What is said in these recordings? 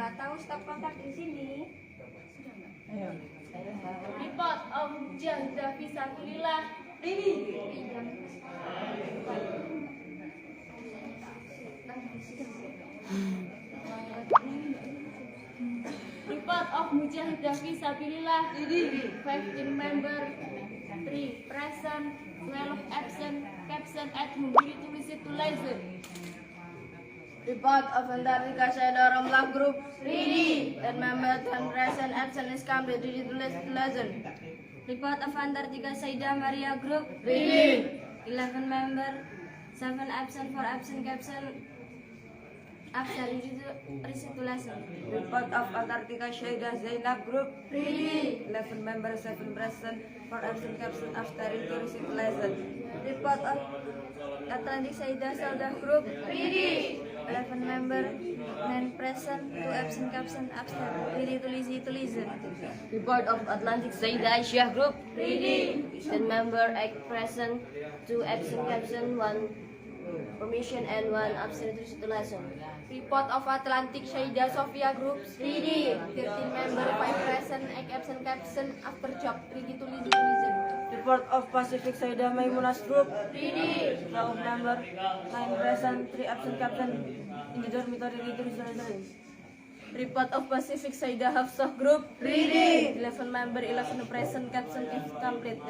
nggak tahu stop kontak di sini. Report of Jahidah Fisabilillah. Ini. Report of Mujahidah Fisabilillah. 15 member, 3 present, 12 absent, caption at home. Ditulis itu laser. Report of Antartika Syeda Romlah Group. 10 member, 10 present, absent is complete. Ditulis itu laser. Report of Antartika Saida Maria Group. 11 member, 7 absent, 4 absent, caption absent. Recitulation. Report of Antartika Syeda Zainab Group. 11 member, 7 present, 4 absent, caption after recitulation. Report of Atlantic Saida Saudah Group. 11 member, 9 present, 2 absent, caption absent. Recitulation. Report of Atlantic Zaida Asia Group. 10 member, 8 present, 2 absent, caption 1 permission and 1 absent recitulation. Report of Atlantic Saida Sofia Group. 13 member, 5 present, 8 absent, caption after job. Recitulation. Report of Pacific Saida Maimunas Group. 12 member, 9 present, 3 absent, caption in the dormitory recitulation. Report of Pacific Saida Hafsah Group. 11 member, 11 present, caption is complete.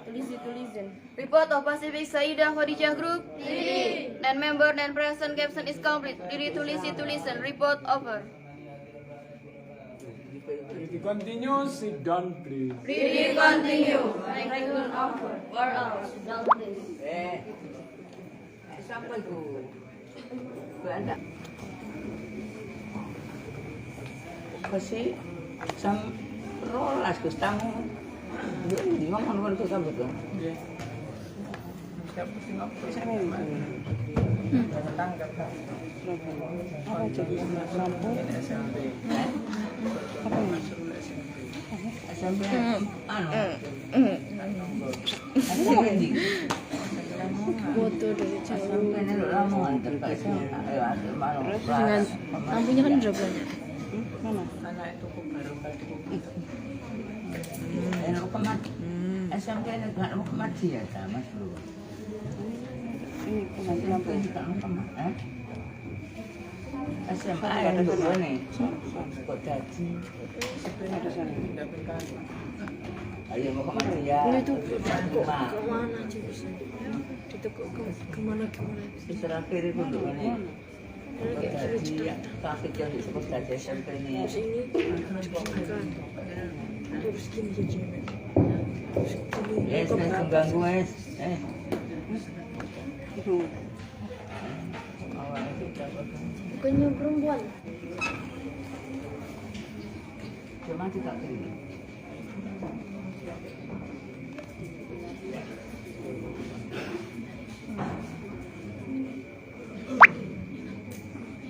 Recitulation. Report of Pacific Saida Khadijah Group. 10 member, 9 present, caption is complete. Recitulation. Report over. Ready, continue, sit down please. Ready, continue. Microphone over. War out. Down please. Sampai tu. Beranda. Kasi sam rolas ke tamu. Di ngomong ke kabut tu. Siapa tengok Saya memang. tangkap Apa jadi lampu? SMP. Apa ni? Sampai anu. Apa ni? Foto dari jauh. Sampai ni lama terus Dengan lampunya kan udah banyak. Mana? Anak itu kok baru kali. Enak kemat. SMP ni kan kemat dia sama tu. Ini Sampai lampu ini kan kemat. SMP ada dua ni. Kok jadi? ada sana. Dapat kali. Ayo mau kemat dia. Ini tuh kemana aja bisa? Itu kemana? Istirahat kiri dulu ni. Jadi kaki yang disebut tadi SMP ni. Ini terus gini aja. Es mengganggu es. Bukannya perempuan. Cuma tidak kiri.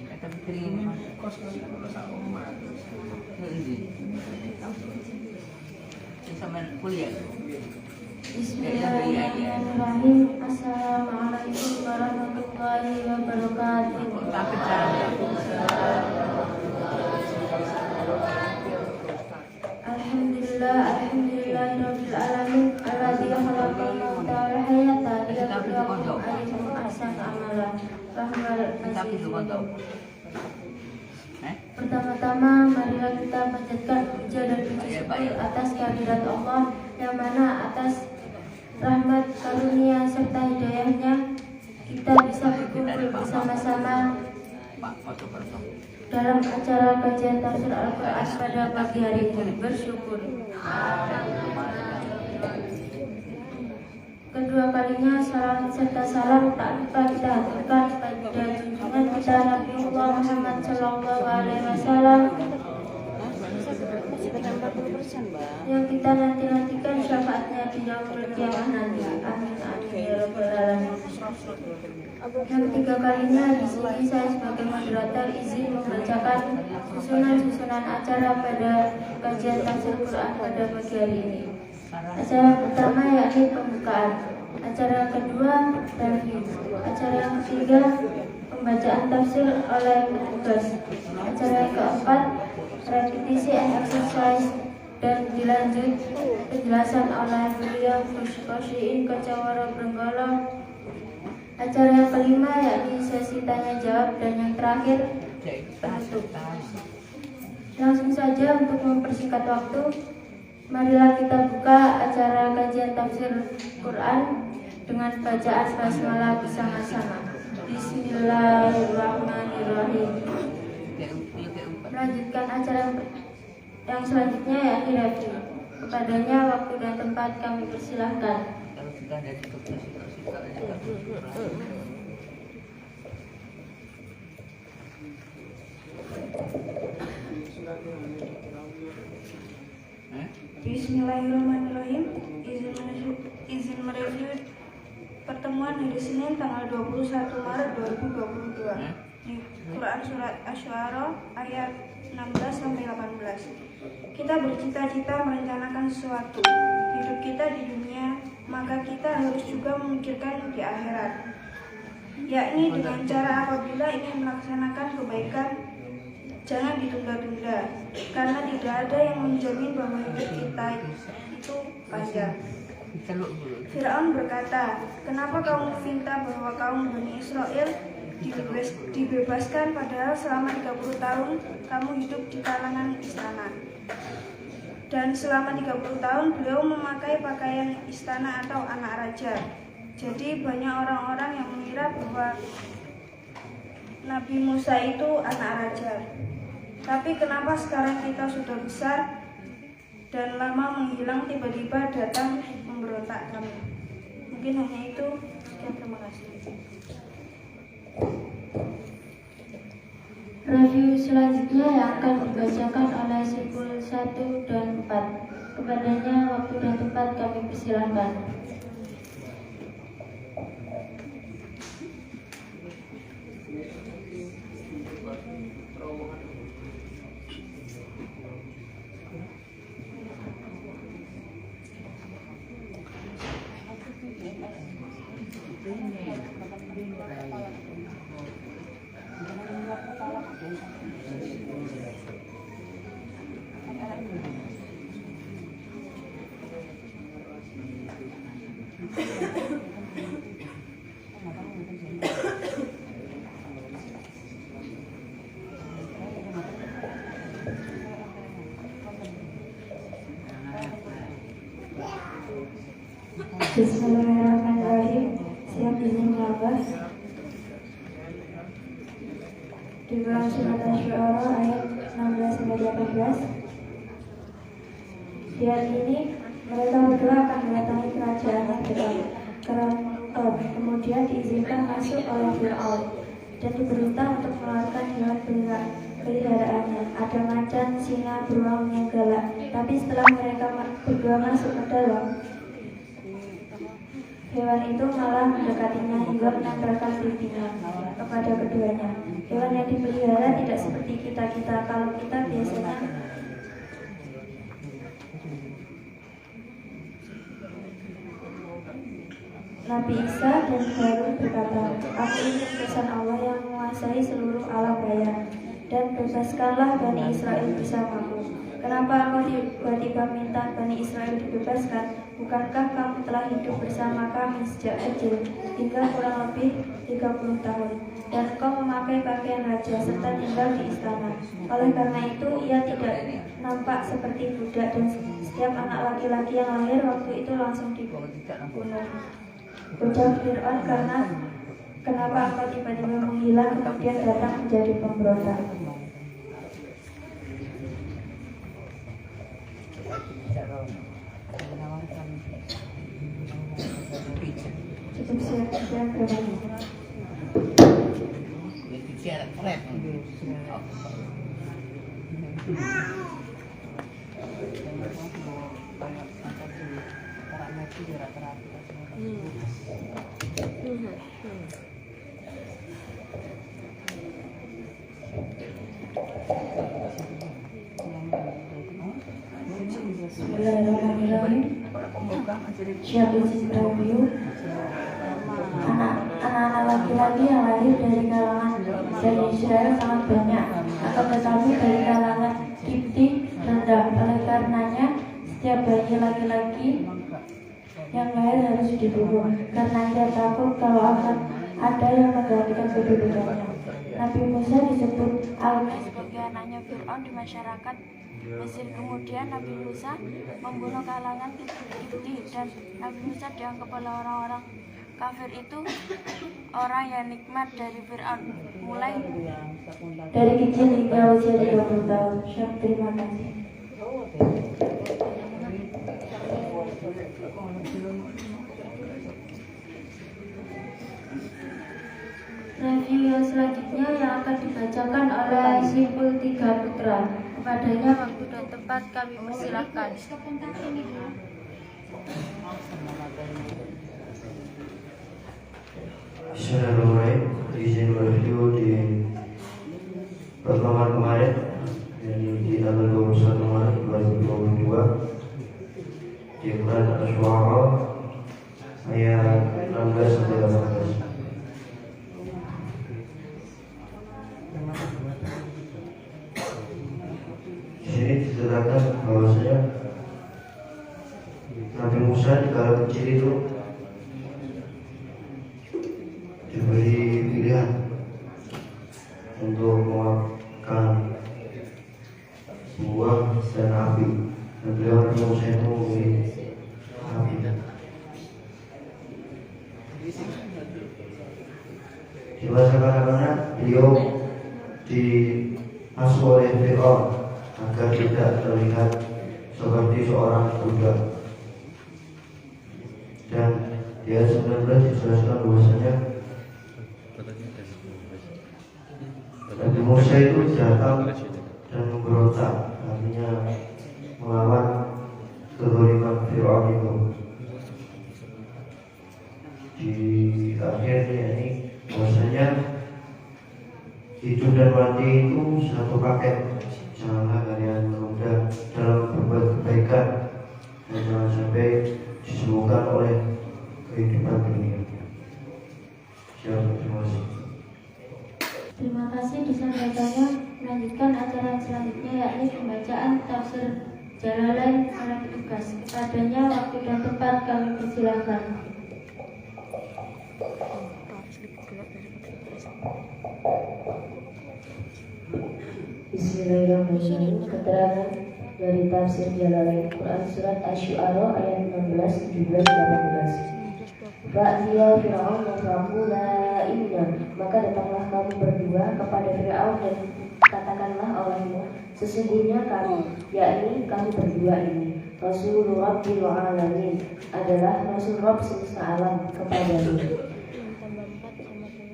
Kata kiri ni. Ini. Sama kuliah. Bismillahirrahmanirrahim. Assalamualaikum warahmatullahi wabarakatuh. Takut jalan. Alhamdulillahirabbil alamin. Alladzi khalaqal mauta wal hayata liyabluwakum ayyukum ahsanu amala. Rahmal azizun. Pertama-tama marilah kita panjatkan puja dan puji syukur atas kehadirat Allah yang mana atas rahmat karunia serta hidayahnya kita bisa berkumpul bersama-sama Pak, foto foto. dalam acara kajian tafsir Al-Quran pada pagi hari ini. Bersyukur. Kedua kalinya salawat serta salam tak lupa kita haturkan pada junjungan kita Nabi Muhammad Sallallahu Alaihi Wasallam yang kita nantikan syafaatnya di yaumul qiyamah nanti. Amin amin ya rabbal alamin. Yang ketiga kalinya di sini saya sebagai moderator izin membacakan susunan acara pada kajian tafsir Quran pada pagi hari ini. Acara pertama yakni pembukaan, acara kedua review, acara yang ketiga pembacaan tafsir oleh petugas. Acara yang keempat, repetisi and exercise, dan dilanjut penjelasan oleh beliau Koshiin Kacawara Brenggala. Acara yang kelima yakni sesi tanya jawab, dan yang terakhir penutup. Langsung saja untuk mempersingkat waktu, marilah kita buka acara kajian tafsir Quran dengan bacaan basmalah bersama-sama. Bismillahirrahmanirrahim. Melanjutkan acara yang selanjutnya yakni review. Kepadanya waktu dan tempat kami persilahkan. Kalau sudah ada cukup Bismillahirrahmanirrahim. Izin mereview pertemuan hari Senin tanggal 21 Maret 2022 di Quran Surat Asy-Syu'ara ayat 16 sampai 18. Kita bercita-cita merencanakan sesuatu hidup kita di dunia, maka kita harus juga memikirkan di akhirat, yakni dengan cara apabila ingin melaksanakan kebaikan, jangan ditunda-tunda, karena tidak ada yang menjamin bahwa hidup kita itu panjang. Firaun berkata, kenapa kamu meminta bahwa kaum Bani Israel dibebaskan padahal selama 30 tahun kamu hidup di kalangan istana? Dan selama 30 tahun beliau memakai pakaian istana atau anak raja. Jadi banyak orang-orang yang mengira bahwa Nabi Musa itu anak raja. Tapi kenapa sekarang kita sudah besar dan lama menghilang, tiba-tiba datang memberontak kami? Mungkin hanya itu. Sekian, terima kasih. Review selanjutnya yang akan dibacakan oleh Simpul 1 dan 4. Kepadanya waktu dan tempat kami persilahkan. Bismillahirrahmanirrahim. Siap izin melabas di Quran Surat Asy-Syu'ara ayat 16-18. Di hari ini mereka berdua akan mendatangi kerajaan yang Firaun. Kemudian diizinkan masuk oleh Firaun dan diperintah untuk mengeluarkan hewan peliharaannya. Ada macan, singa, beruang yang galak. Tapi setelah mereka berdua masuk ke dalam, hewan itu malah mendekatinya hingga menempelkan pipinya kepada keduanya. Hewan yang dipelihara tidak seperti kita. Kalau kita biasanya Nabi Isa dan Harun berkata, aku ini utusan Allah yang menguasai seluruh alam raya, dan bebaskanlah Bani Israel bersamaku. Kenapa engkau tiba-tiba minta Bani Israel dibebaskan? Bukankah kamu telah hidup bersama kami sejak kecil hingga kurang lebih 30 tahun, dan engkau memakai pakaian raja serta tinggal di istana? Oleh karena itu ia tidak nampak seperti budak, dan setiap anak laki-laki yang lahir waktu itu langsung dibunuh. Ujar Fir'aun, kenapa engkau tiba-tiba menghilang kemudian datang menjadi pemberontak? Cukup siap-siap berani. Bismillahirrahmanirrahim. Siap izin review. Anak Anak-anak laki-laki yang lahir dari kalangan Bani Israel sangat banyak, akan tetapi dari kalangan Kipti rendah. Oleh karenanya, setiap bayi laki-laki yang lahir harus dibunuh, karena ia takut kalau akan ada yang menggantikan kedudukannya. Nabi Musa disebut Al-Masih sebagai anaknya Fir'aun di masyarakat Mesir. Kemudian Nabi Musa membunuh kalangan Kipti, dan Nabi Musa dianggap oleh orang-orang kafir itu orang yang nikmat dari Fir'aun, mulai dari kecil hingga usia 30 tahun. Syekh, terima kasih. Review yang selanjutnya yang akan dibacakan oleh Simpul 3 Putra. Kepadanya waktu dan tempat kami persilahkan. Bismillahirrahmanirrahim. Izin review di pertemuan kemarin, jadi di tanggal 21 Maret 2022 di Quran Asy-Syu'ara ayat 16 sampai 18. Di sini diterangkan bahwasanya Nabi Musa di kala kecil itu diberi pilihan untuk memakan buah dan api, dan beliau Nabi Musa itu memilih api. Di masa kanak-kanak beliau diasuh oleh Fir'aun agar tidak terlihat seperti seorang budak. Dan di ayat 19 dijelaskan bahwasanya Nabi Musa itu datang dan memberontak, artinya melawan kezaliman Fir'aun itu. Di akhirnya ini bahwasanya hidup dan mati itu satu paket. Janganlah kalian menunda dalam berbuat kebaikan dan jangan sampai disibukkan oleh kehidupan dunia. Terima kasih. Terima kasih. Disampaikannya melanjutkan acara selanjutnya, yakni pembacaan tafsir Jalalain oleh petugas. Kepadanya waktu dan tempat kami persilahkan. Bismillahirrahmanirrahim. Keterangan dari tafsir Jalalain Quran surat Asy-Syu'ara ayat 16, 17, 18. Fa'tiya Fir'aun wa faqula inna, maka datanglah kamu berdua kepada Fir'aun dan katakanlah olehmu, sesungguhnya kami, yakni kami berdua ini, Rasulullah Rabbil Alamin, adalah Rasul Rabb semesta alam kepadamu.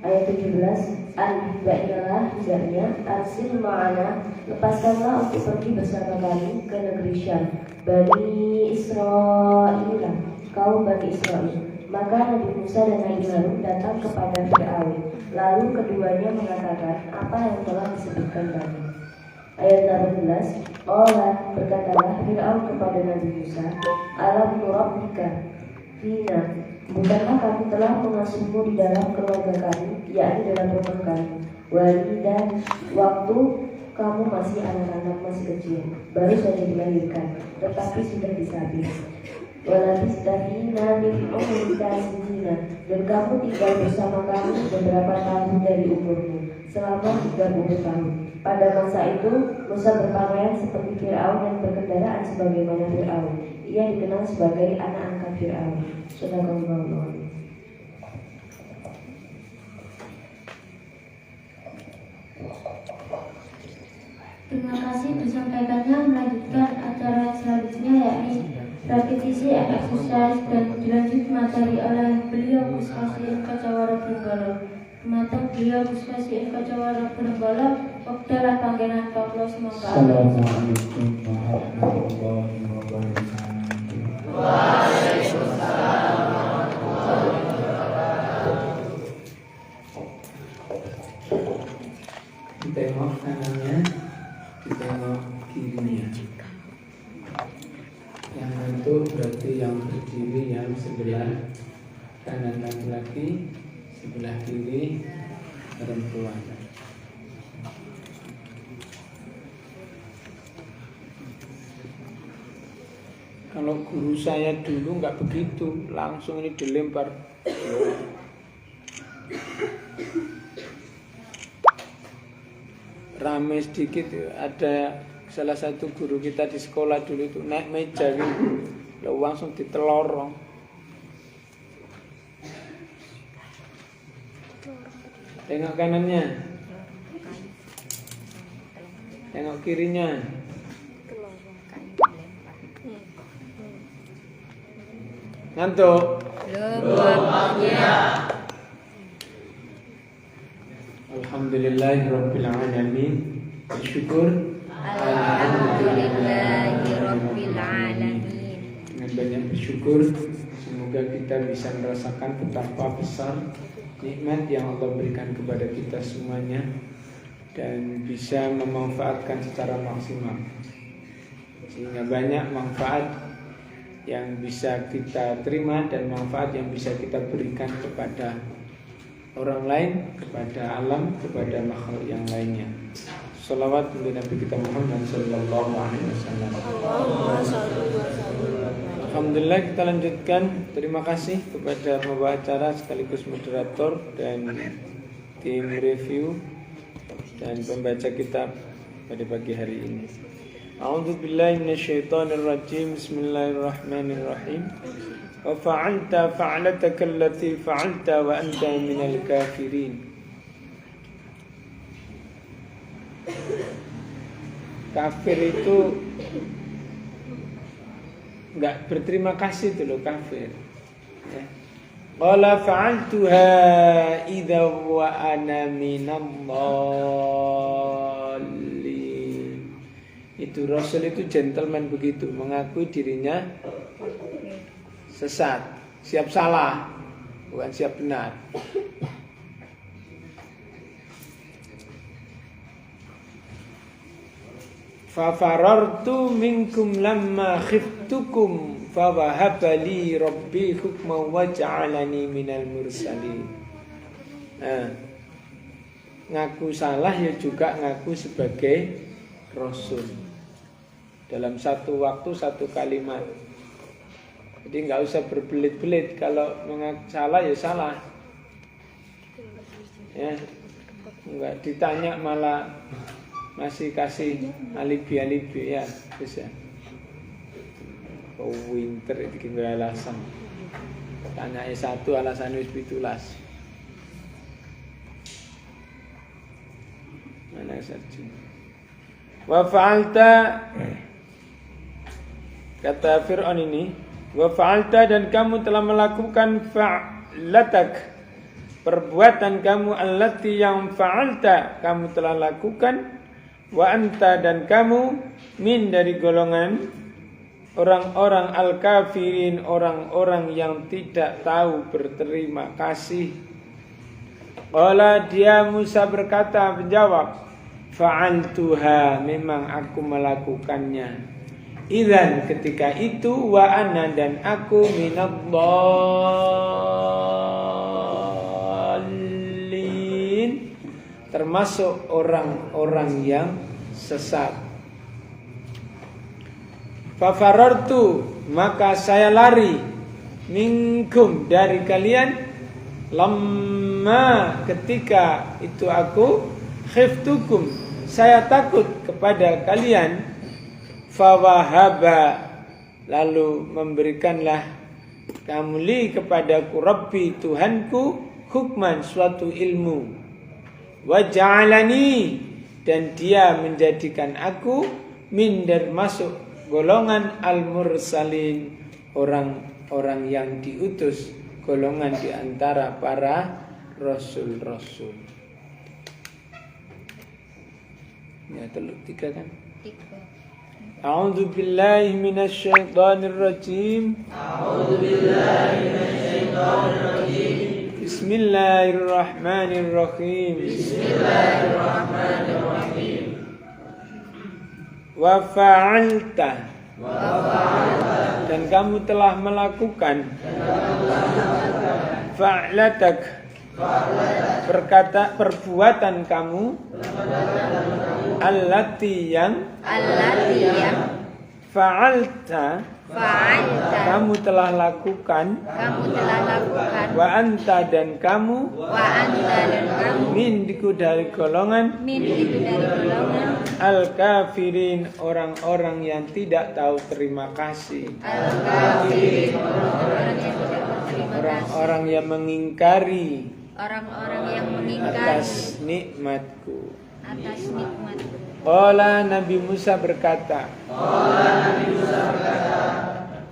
Ayat 17, An-Ba'yalah hendaknya arsil ma'ana, lepaskanlah untuk pergi bersama kami ke negeri Syam, Bani Isra'ilah, kaum Bani Israel. Maka Nabi Musa dan Nabi Harun datang kepada Fir'aun. Lalu keduanya mengatakan apa yang telah disebutkan tadi. Ayat 18, Allah berkatalah Fir'aun kepada Nabi Musa, Alam nurabbika fina, bukankah kami telah mengasuhmu di dalam keluarga kami, yakni dalam rumah kami, walidan, waktu kamu masih anak-anak, masih kecil, baru saja dilahirkan, tetapi sudah disabi. Walabistahina min umrika sinina, dan kamu tinggal bersama kami beberapa tahun dari umurmu, selama 30 tahun. Pada masa itu Musa berpakaian seperti Fir'aun dan berkendaraan sebagaimana Fir'aun. Ia dikenal sebagai anak angkat Fir'aun. Sadaqallahu. Terima kasih. Disampaikannya melanjutkan acara selanjutnya, yakni repetisi and exercise, dan dilanjut materi oleh beliau Gus Kasihin Kacawara Benggala. Matang beliau Gus Kasihin Kacawara Benggala, wakdalah panggilan Kaplos Mongka. Assalamualaikum warahmatullahi wabarakatuh. Waalaikumsalam warahmatullahi wabarakatuh. Ditengok kanannya, ditengok kirinya. Yang ngantuk berarti yang berdiri yang sebelah kanan laki-laki, sebelah kiri perempuan. Kalau guru saya dulu nggak begitu, langsung ini dilempar. Rame sedikit, ada salah satu guru kita di sekolah dulu itu naik meja gitu, langsung ditelorong. Tengok kanannya, tengok kirinya. Ngantuk? Alhamdulillahirabbil alamin. Syukur Alhamdulillahirabbil alamin. Dengan banyak bersyukur, semoga kita bisa merasakan betapa besar nikmat yang Allah berikan kepada kita semuanya dan bisa memanfaatkan secara maksimal, sehingga banyak manfaat yang bisa kita terima dan manfaat yang bisa kita berikan kepada orang lain, kepada alam, kepada makhluk yang lainnya. Shalawat untuk Nabi kita Muhammad sallallahu alaihi wasallam. Alhamdulillah, kita lanjutkan. Terima kasih kepada pembawa acara sekaligus moderator dan tim review dan pembaca kitab pada pagi hari ini. A'udzu billahi minasyaitonir rajim. Bismillahirrahmanirrahim. Wa fa'alta fa'lataka allati fa'alta wa anta minal kafirin. Kafir itu enggak berterima kasih itu loh, kafir. Ya. Qala fa'altuha idza wa ana minadh-dhalin. Itu Rasul itu gentleman begitu, mengakui dirinya sesat, siap salah, bukan siap benar. Fa farartu minkum lamma khiftukum fa wahaba li rabbi hukman wa ja'alani minal mursalin. Ngaku salah ya juga ngaku sebagai Rasul. Dalam satu waktu satu kalimat. Jadi nggak usah berbelit-belit, kalau mengaku salah ya salah. Ya, nggak ditanya malah masih kasih alibi-alibi ya, bisa. Oh winter itu nggak alasan. Tanya satu alasan wis pitulas. Mana saja. Wa fa'alta, kata Fir'aun ini, wa fa'alta, dan kamu telah melakukan fa'latak, perbuatan kamu, allati yang fa'alta, kamu telah lakukan, wa anta, dan kamu, min, dari golongan orang-orang al-kafirin, orang-orang yang tidak tahu berterima kasih. Qala, dia Musa berkata, menjawab, fa'altuha, memang aku melakukannya. Idzan, ketika itu, wa ana, dan aku minadh-dhalin, termasuk orang-orang yang sesat. Fa farartu, maka saya lari, minkum, dari kalian, lamma, ketika itu aku, khiftukum, saya takut kepada kalian, fawahaba, lalu memberikanlah kamu li kepadaku, Rabbi, Tuhanku, hukman, suatu ilmu, waja'alani, dan dia menjadikan aku, min, masuk golongan al-mursalin, orang-orang yang diutus, golongan di antara para rasul-rasul. Ya, teluk tiga kan? Tiga. A'udzu billahi minasy syaithanir rajim. A'udzu billahi minasy syaithanir rajim. Bismillahirrahmanirrahim. Bismillahirrahmanirrahim. Wa fa'alta, dan kamu telah melakukan, fa'latak, berkata perbuatan kamu allati yang fa'alta kamu telah lakukan wa anta dan kamu mindiku dari golongan al-kafirin orang-orang yang tidak tahu terima kasih, orang-orang yang mengingkari atas nikmatku. Qala Nabi Musa berkata,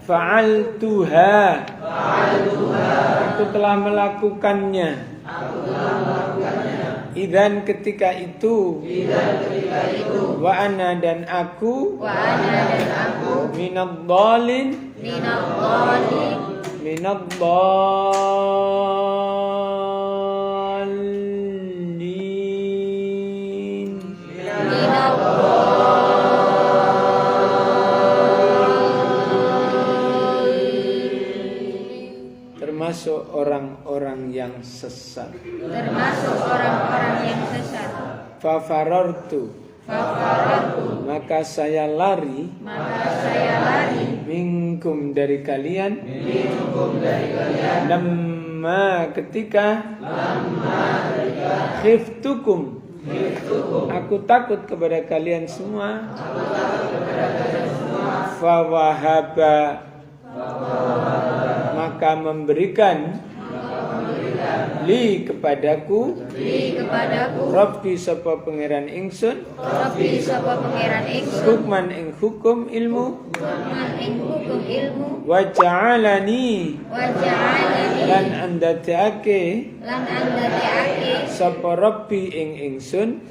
Fa'altuha, aku telah melakukannya. Idzan ketika itu, wa ana dan aku, minadh-dhalin, termasuk orang-orang yang sesat. Fafarartu, maka saya lari, minkum dari kalian, lamma ketika, khiftukum, aku takut kepada kalian semua, fawahaba, maka memberikan li kepadaku Rabbi sapa pangeran ingsun hukman ing hukum ilmu wa ja'alani lan andatiake sapa Rabbi ing ingsun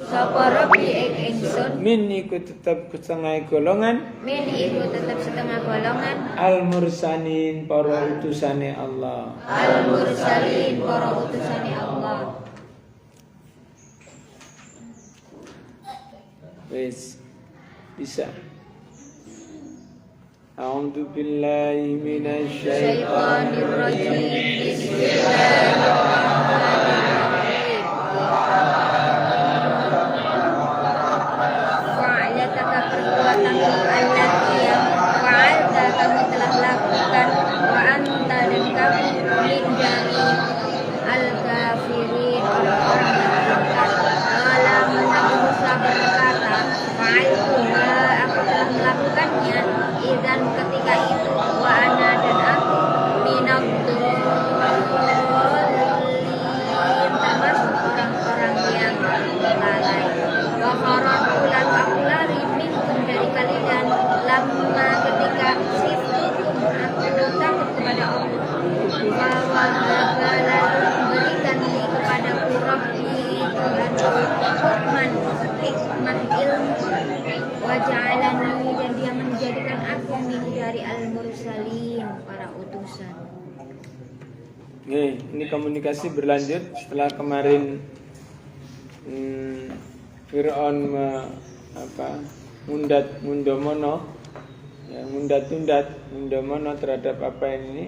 min iku tetep setengah golongan al mursalin para utusane Allah. Wes bisa. A'udzu billahi minasy syaithanir rajim. Bismillahirrahmanirrahim. Fa'alataka perbuatan allati yang fa'alta kamu telah lakukan wa anta dan kamu min dari al-kafirin orang-orang yang kafir. Malam Nabi Musa berkata, fa'altuha, aku telah melakukannya. Idzan ketika itu, wa ana dan aku minadh-dhalin, termasuk orang-orang yang lalai. Wa kharatu lan aku lari minkum dari kalian, lamma ketika siftukum aku takut kepada Allah. Wa wahaba lan memberikan li kepadaku Rabbi hukman ilmu wa ja'alani dan dia menjadikan aku min dari al-mursalin para utusan. Ini komunikasi berlanjut setelah kemarin Fir'aun mundomono terhadap apa ini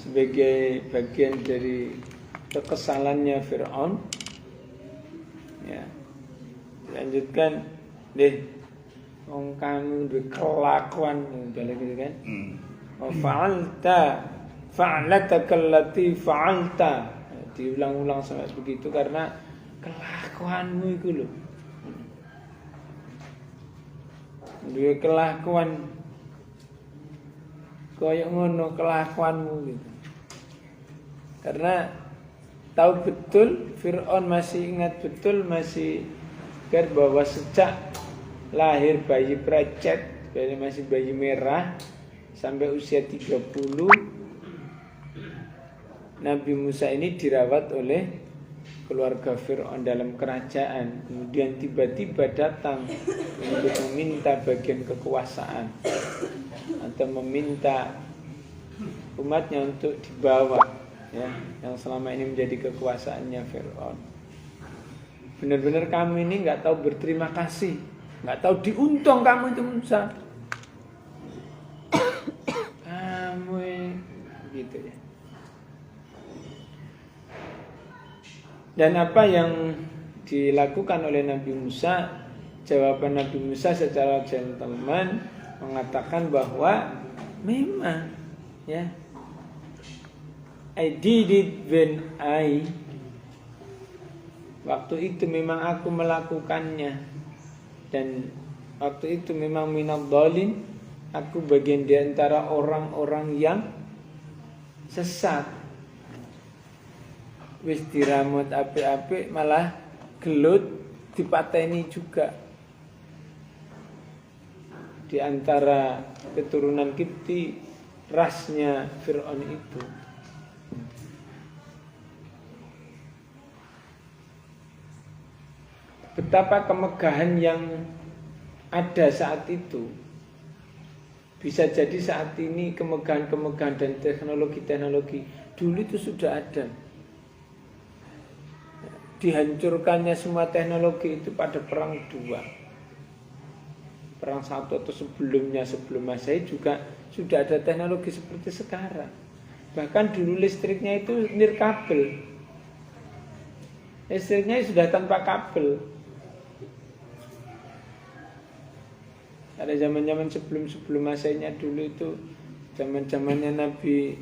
sebagai bagian dari kekesalannya Fir'aun. Ya. Lanjutkan deh, wong kamu duwe kelakuan balik gitu kan. Fa'alataka allati fa'alta. Diulang-ulang sampai begitu karena kelakuanmu itu loh. Duwe kelakuan koyo ngono kelakuanmu gitu. Karena tahu betul, Fir'aun masih ingat betul, masih ingat bahwa sejak lahir bayi precet, masih bayi merah, sampai usia 30, Nabi Musa ini dirawat oleh keluarga Fir'aun dalam kerajaan. Kemudian tiba-tiba datang untuk meminta bagian kekuasaan atau meminta umatnya untuk dibawa, ya, yang selama ini menjadi kekuasaannya Fir'aun. Benar-benar kamu ini nggak tahu berterima kasih, nggak tahu diuntung kamu itu Musa. Kamu gitu ya. Dan apa yang dilakukan oleh Nabi Musa, jawaban Nabi Musa secara gentleman mengatakan bahwa memang ya, I did it when waktu itu memang aku melakukannya, dan waktu itu memang minad dhalin, aku bagian di antara orang-orang yang sesat. Wis diramut apik-apik malah gelut dipateni juga. Di antara keturunan Kipti, rasnya Fir'aun itu. Betapa kemegahan yang ada saat itu. Bisa jadi saat ini kemegahan-kemegahan dan teknologi-teknologi dulu itu sudah ada. Dihancurkannya semua teknologi itu pada perang 2. Perang 1 atau sebelum Masehi juga sudah ada teknologi seperti sekarang. Bahkan dulu listriknya itu nirkabel. Listriknya sudah tanpa kabel. Ada zaman-zaman sebelum Masehinya dulu itu, zaman-zamannya Nabi,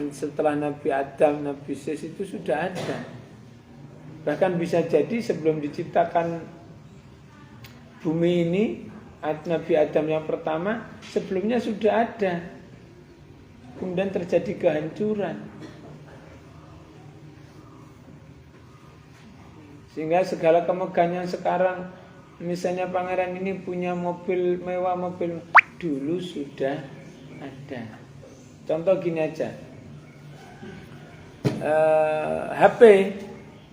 setelah Nabi Adam, Nabi Sis itu sudah ada. Bahkan bisa jadi sebelum diciptakan bumi ini, Nabi Adam yang pertama, sebelumnya sudah ada. Kemudian terjadi kehancuran. Sehingga segala kemegahan yang sekarang, misalnya pangeran ini punya mobil mewah, mobil dulu sudah ada. Contoh gini aja, HP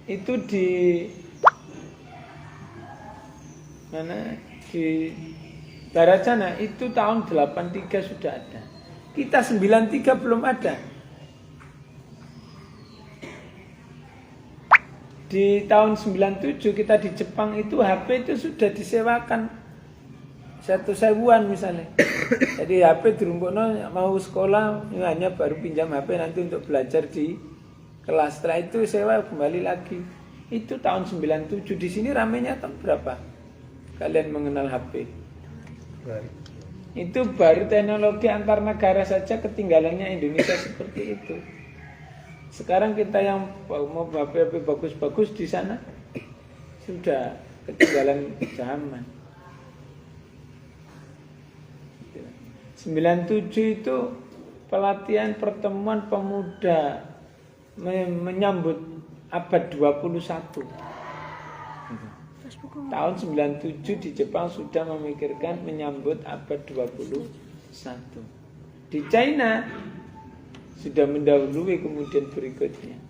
itu di mana, di barat sana itu tahun 83 sudah ada. Kita 93 belum ada. Di tahun 97 kita di Jepang itu HP itu sudah disewakan 1.000-an misalnya. Jadi HP dirumpukno mau sekolah hanya baru pinjam HP nanti untuk belajar di kelas. Setelah itu sewa kembali lagi. Itu tahun 97. Di sini ramenya tahun berapa? Kalian mengenal HP? Itu baru teknologi antar negara saja ketinggalannya Indonesia seperti itu. Sekarang kita yang mau HP bagus-bagus di sana sudah ketinggalan zaman. 97 itu pelatihan pertemuan pemuda menyambut abad 21. Tahun 97 di Jepang sudah memikirkan menyambut abad 21. Di China sudah mendahului kemudian berikutnya.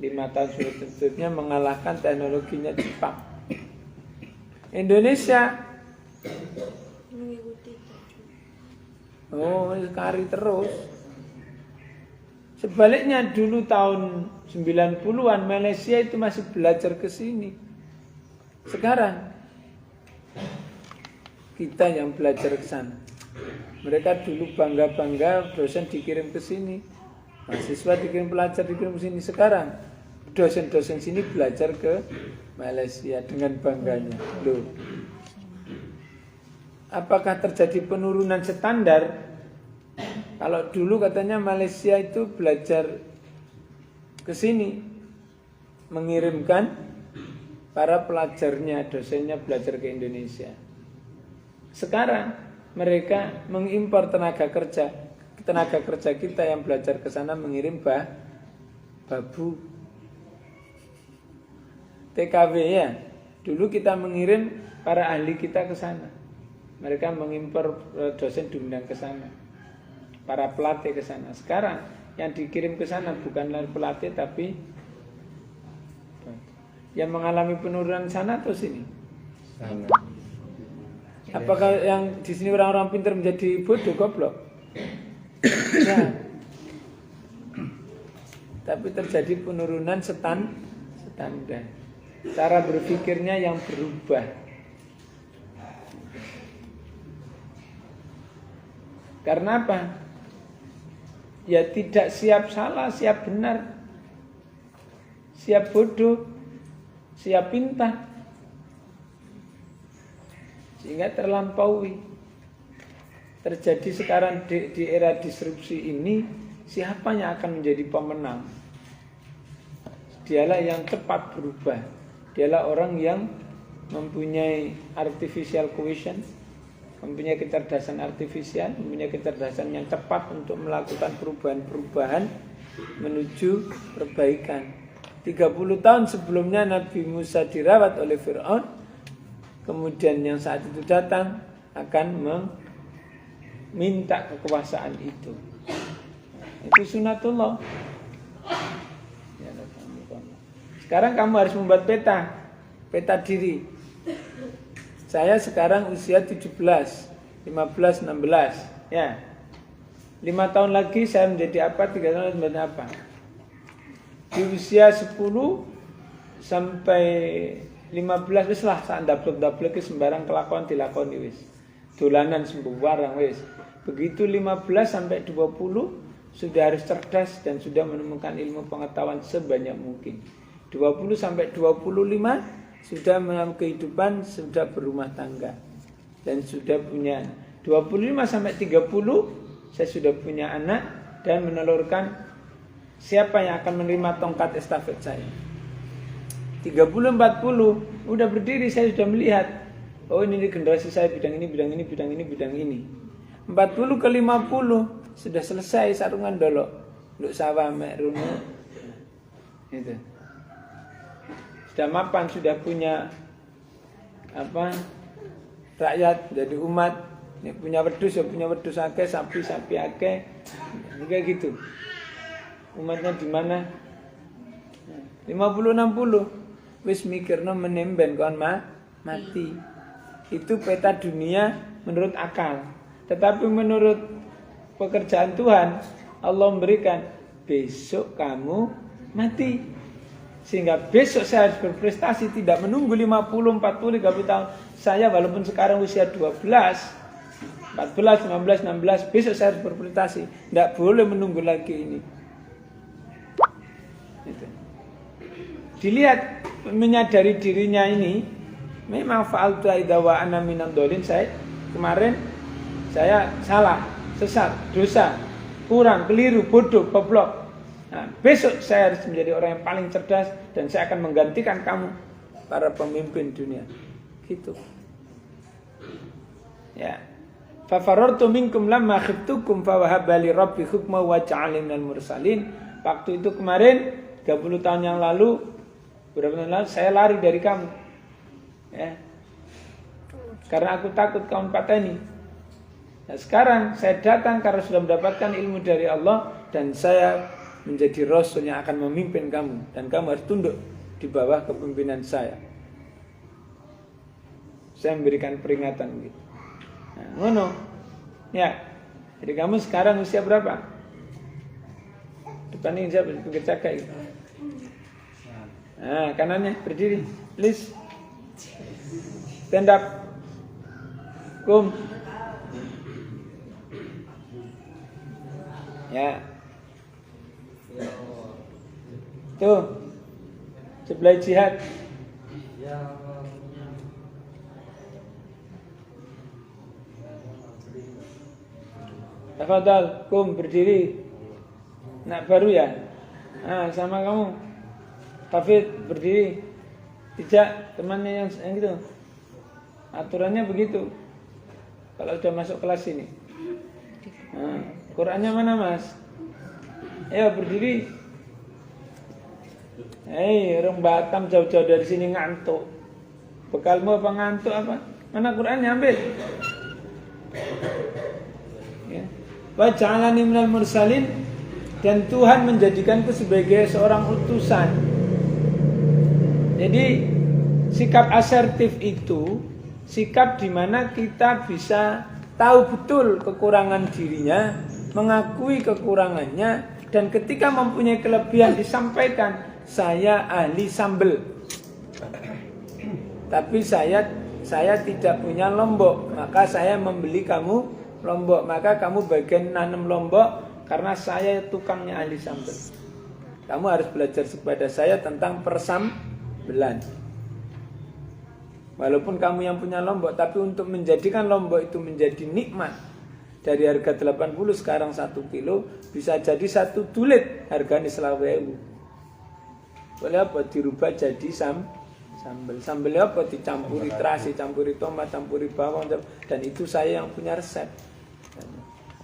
5 tahun selanjutnya mengalahkan teknologinya Jepang. Indonesia kari terus. Sebaliknya dulu tahun 90-an Malaysia itu masih belajar ke sini. Sekarang kita yang belajar ke sana. Mereka dulu bangga-bangga dosen dikirim ke sini, mahasiswa dikirim, pelajar dikirim ke sini. Sekarang dosen-dosen sini belajar ke Malaysia dengan bangganya. Loh, apakah terjadi penurunan standar? Kalau dulu katanya Malaysia itu belajar ke sini, mengirimkan para pelajarnya, dosennya belajar ke Indonesia. Sekarang mereka mengimpor tenaga kerja kita yang belajar ke sana mengirim babu. TKW ya, dulu kita mengirim para ahli kita ke sana. Mereka mengimpor dosen diundang ke sana. Para pelatih ke sana. Sekarang yang dikirim ke sana bukanlah pelatih tapi yang mengalami penurunan sana atau sini? Sana. Apakah yang di sini orang-orang pintar menjadi bodoh, goblok? Ya. Tapi terjadi penurunan standar. Cara berpikirnya yang berubah. Karena apa? Ya tidak siap salah, siap benar, siap bodoh. siap pinta. Sehingga terlampaui. Terjadi sekarang di era disrupsi ini, siapa yang akan menjadi pemenang? Dialah yang cepat berubah. Dialah orang yang mempunyai artificial quotient, mempunyai kecerdasan artifisial, mempunyai kecerdasan yang cepat untuk melakukan perubahan-perubahan menuju perbaikan. 30 tahun sebelumnya Nabi Musa dirawat oleh Fir'aun, kemudian yang saat itu datang akan meminta kekuasaan itu. Itu sunatullah. Sekarang kamu harus membuat peta diri. Saya sekarang usia 17, 15, 16, ya. 5 tahun lagi saya menjadi apa, 3 tahun lagi menjadi apa. Di usia 10 sampai 15 wis lah sak ndablek-ndablek sembarang kelakuan dilakoni wis. Dolanan sembarang wis. Begitu 15 sampai 20 sudah harus cerdas dan sudah menemukan ilmu pengetahuan sebanyak mungkin. 20 sampai 25 sudah mengalami kehidupan, sudah berumah tangga dan sudah punya. 25 sampai 30 saya sudah punya anak dan menelurkan siapa yang akan menerima tongkat estafet saya. 30-40 udah berdiri, saya sudah melihat, oh ini generasi saya bidang ini, bidang ini, bidang ini, bidang ini. 40 ke 50 sudah selesai sarungan dolok untuk sawah mek runu. Itu. Sudah mapan, sudah punya rakyat, jadi umat. Ini punya wedhus, ya punya wedhus akeh, sapi akeh. Kayak gitu. Umatnya di mana? 50-60 wis mikirno menemben kon mati. Itu peta dunia menurut akal. Tetapi menurut pekerjaan Tuhan, Allah memberikan besok kamu mati. Sehingga besok saya harus berprestasi, tidak menunggu 50, 40, 30 tahun. Saya walaupun sekarang usia 12, 14, 15, 16, besok saya harus berprestasi. Tidak boleh menunggu lagi ini. Itu. Dilihat, menyadari dirinya ini, memang fa'altu idza wa ana minadh dhalin. Saya kemarin saya salah, sesat, dosa, kurang, keliru, bodoh, goblok. Nah, besok saya harus menjadi orang yang paling cerdas dan saya akan menggantikan kamu para pemimpin dunia. Gitu. Ya. Fa farartu minkum lamma khiftukum fa wahaba li rabbi hukma wa ja'alni minal mursalin. Waktu itu kemarin 30 tahun yang lalu, berapa tahun lalu saya lari dari kamu. Ya. Karena aku takut kamu pateni. Nah, sekarang saya datang karena sudah mendapatkan ilmu dari Allah dan saya menjadi rasul yang akan memimpin kamu dan kamu harus tunduk di bawah kepemimpinan saya. Saya memberikan peringatan gitu. Nah, ngono. Ya. Jadi kamu sekarang usia berapa? Depan ini siapa? Pikir cakap gitu. Nah, kanannya berdiri. Please. Stand up. Kum. Ya. Tuh, sebelah jihad. Tafadhal, kum berdiri. Nak baru ya? Ah, sama kamu. Hafid berdiri. Tidak, temannya yang gitu. Aturannya begitu. Kalau sudah masuk kelas ini. Nah, Qurannya mana, Mas? Ayo berdiri. Hei, orang Batam jauh-jauh dari sini ngantuk. Bekalmu apa ngantuk apa? Mana Qurannya ambil? Ya. Wa ja'alani minal mursalin, dan Tuhan menjadikanku sebagai seorang utusan. Jadi sikap asertif itu sikap di mana kita bisa tahu betul kekurangan dirinya, mengakui kekurangannya, dan ketika mempunyai kelebihan disampaikan, saya ahli sambel, tapi saya tidak punya lombok, maka saya membeli kamu lombok, maka kamu bagian nanam lombok karena saya tukangnya ahli sambel. Kamu harus belajar kepada saya tentang persambelan. Walaupun kamu yang punya Lombok, tapi untuk menjadikan Lombok itu menjadi nikmat, dari harga 80 sekarang 1 kilo bisa jadi 1 dulit harganya 20.000. Boleh apa dirubah jadi sambal. Sambelnya apa dicampuri terasi, campuri tomat, campuri bawang, dan itu saya yang punya resep.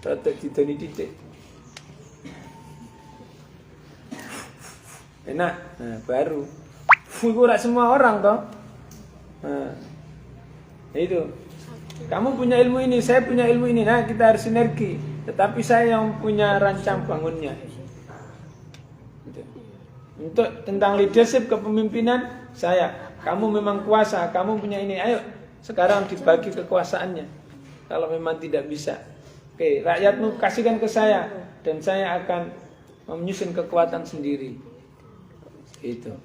Produk didoni titik. Enak, nah, baru. Kurang semua orang toh. Nah, itu. Kamu punya ilmu ini, saya punya ilmu ini. Nah, kita harus sinergi. Tetapi saya yang punya rancang bangunnya. Gitu. Untuk tentang leadership kepemimpinan, saya. Kamu memang kuasa, kamu punya ini. Ayo, sekarang dibagi kekuasaannya. Kalau memang tidak bisa. Oke, rakyatmu kasihkan ke saya. Dan saya akan menyusun kekuatan sendiri. Itu.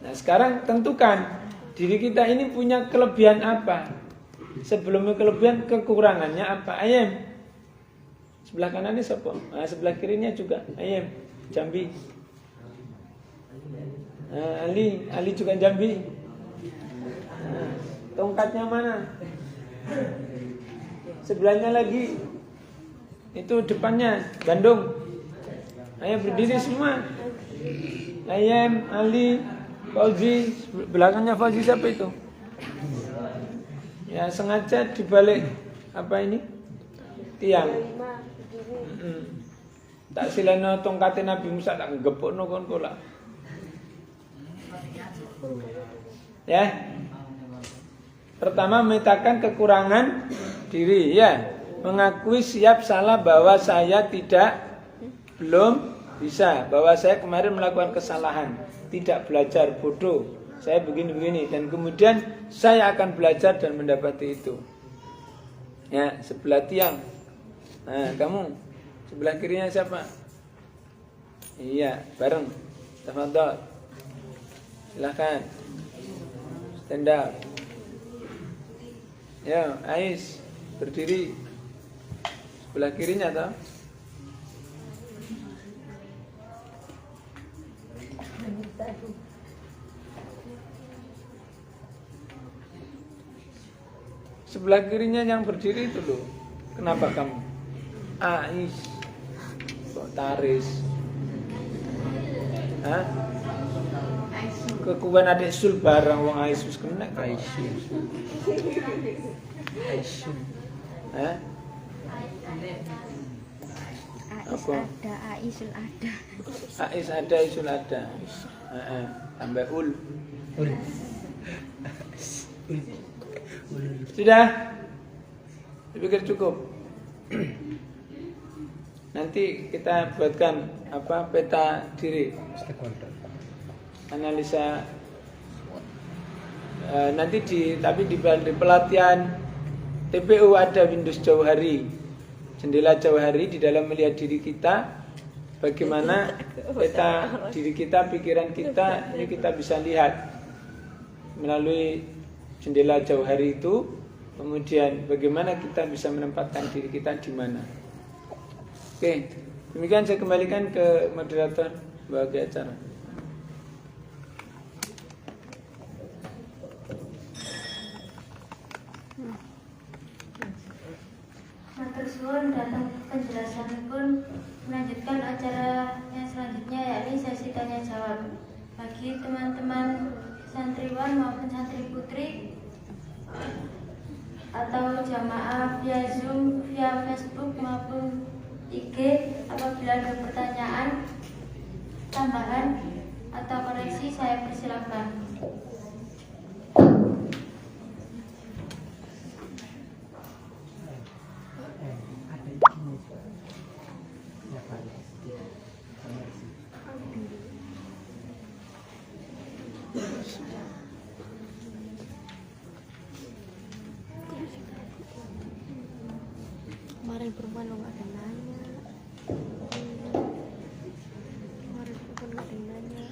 Nah, sekarang tentukan diri kita ini punya kelebihan apa. Sebelumnya kelebihan, kekurangannya apa. Ayam. Sebelah kanannya siapa? Nah, sebelah kirinya juga ayam. Jambi. Nah, Ali juga Jambi. Nah, tongkatnya mana? Sebelahnya lagi. Itu depannya Bandung. Ayo berdiri semua. Ayam, Ali, Fauzi, belakangnya Fauzi siapa itu? Ya sengaja dibalik apa ini? Tiang. Tak silano tongkate Nabi Musa tak ngepokno kon pola. Ya. Pertama memetakan kekurangan diri ya. Mengakui siap salah bahwa saya belum bisa, bahwa saya kemarin melakukan kesalahan, tidak belajar, bodoh, saya begini-begini, dan kemudian saya akan belajar dan mendapati itu. Ya, sebelah tiang. Nah, kamu sebelah kirinya siapa? Iya, bareng. Tafadhol. Silakan. Stand up. Ya, Ais berdiri. Sebelah kirinya toh. Sebelah kirinya yang berdiri itu loh. Kenapa kamu? Ais. Kok taris? Hah? Kekuan adik sul barang wong Ais wis kena Aisyun. Aisyun. Hah? Apa? Aisul ada. Ais ada, Aisul ada. Tambah ul. Sudah? Dipikir cukup. Nanti kita buatkan apa peta diri. Analisa. Nanti tapi di pelatihan TPU ada Windows jauh hari. Jendela jauh hari di dalam melihat diri kita, bagaimana peta diri kita, pikiran kita, ini kita bisa lihat melalui jendela jauh hari itu. Kemudian bagaimana kita bisa menempatkan diri kita di mana. Oke, demikian saya kembalikan ke moderator bagi acara. Matur suwun datang penjelasan pun melanjutkan acara yang selanjutnya yakni sesi tanya jawab bagi teman-teman santriwan maupun santri putri atau jamaah via Zoom, via Facebook maupun IG. Apabila ada pertanyaan, tambahan atau koreksi saya persilakan. Kemarin perempuan lo gak ada nanya. Kemarin perempuan gak ada nanya.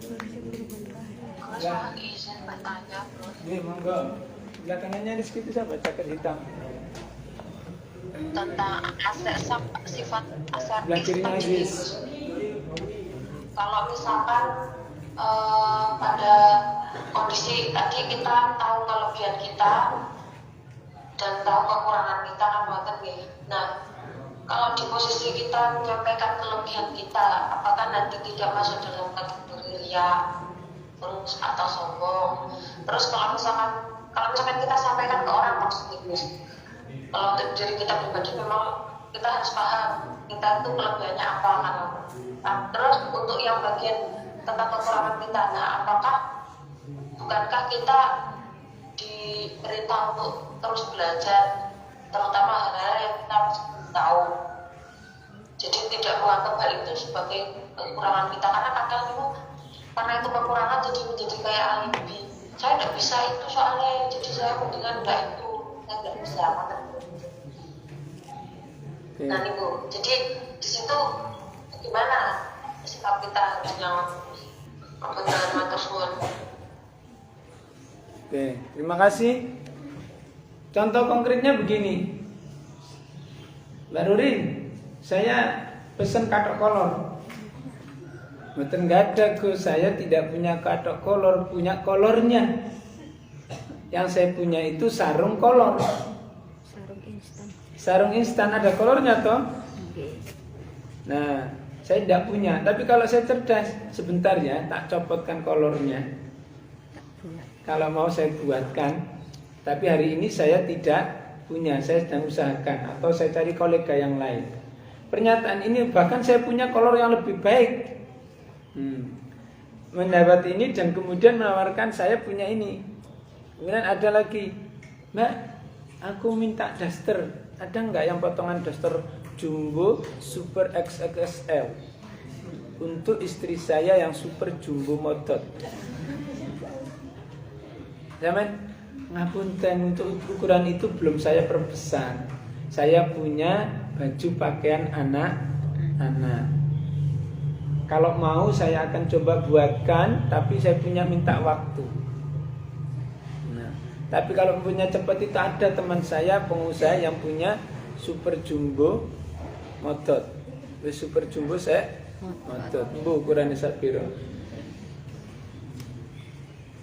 Harusnya belum terakhir. Ya. Ini monggo. Belakangannya di situ siapa? Jaket hitam. Tentang sifat Sebelah kirinya Aziz. kalau misalkan pada kondisi tadi kita tahu kelebihan kita dan tahu kekurangan kita kan buatan ya. Nah, kalau di posisi kita menyampaikan kelebihan kita, apakah nanti tidak masuk dalam kategori riya terus atau sombong? Terus kalau misalkan kita sampaikan ke orang maksudnya, kalau untuk diri kita pribadi memang kita harus paham kita itu kelebihannya apa kan. Nah, terus untuk yang bagian tentang kekurangan kita, nah apakah bukankah kita diperintah untuk terus belajar, terutama hal-hal yang kita masih belum tahu. Jadi tidak menganggap hal itu sebagai kekurangan kita, karena kadang itu karena itu kekurangan jadi menjadi kayak alibi. Saya tidak bisa itu soalnya, jadi saya mendingan enggak itu, saya tidak bisa. Nah ibu, jadi di situ gimana sikap kita yang kebenaran matur. Oke, terima kasih. Contoh konkretnya begini, Mbak Nurin, saya pesen katok kolor. Betul nggak ada, saya tidak punya katok kolor, punya kolornya. Yang saya punya itu sarung kolor. Sarung instan ada kolornya toh. Nah, saya tidak punya. Tapi kalau saya cerdas, sebentar ya, tak copotkan kolornya. Kalau mau saya buatkan. Tapi hari ini saya tidak punya, saya sedang usahakan atau saya cari kolega yang lain. Pernyataan ini bahkan saya punya kolor yang lebih baik. Mendapat ini dan kemudian menawarkan saya punya ini. Kemudian ada lagi, Mbak, aku minta daster. Ada nggak yang potongan daster jumbo super XXL untuk istri saya yang super jumbo modot? Zaman ngapunten, untuk ukuran itu belum saya perbesar. Saya punya baju pakaian anak-anak. Kalau mau saya akan coba buatkan, tapi saya punya minta waktu. Nah, tapi kalau punya cepat itu ada teman saya pengusaha yang punya super jumbo modot. Super jumbo saya modot. Bu ukurannya sapiro.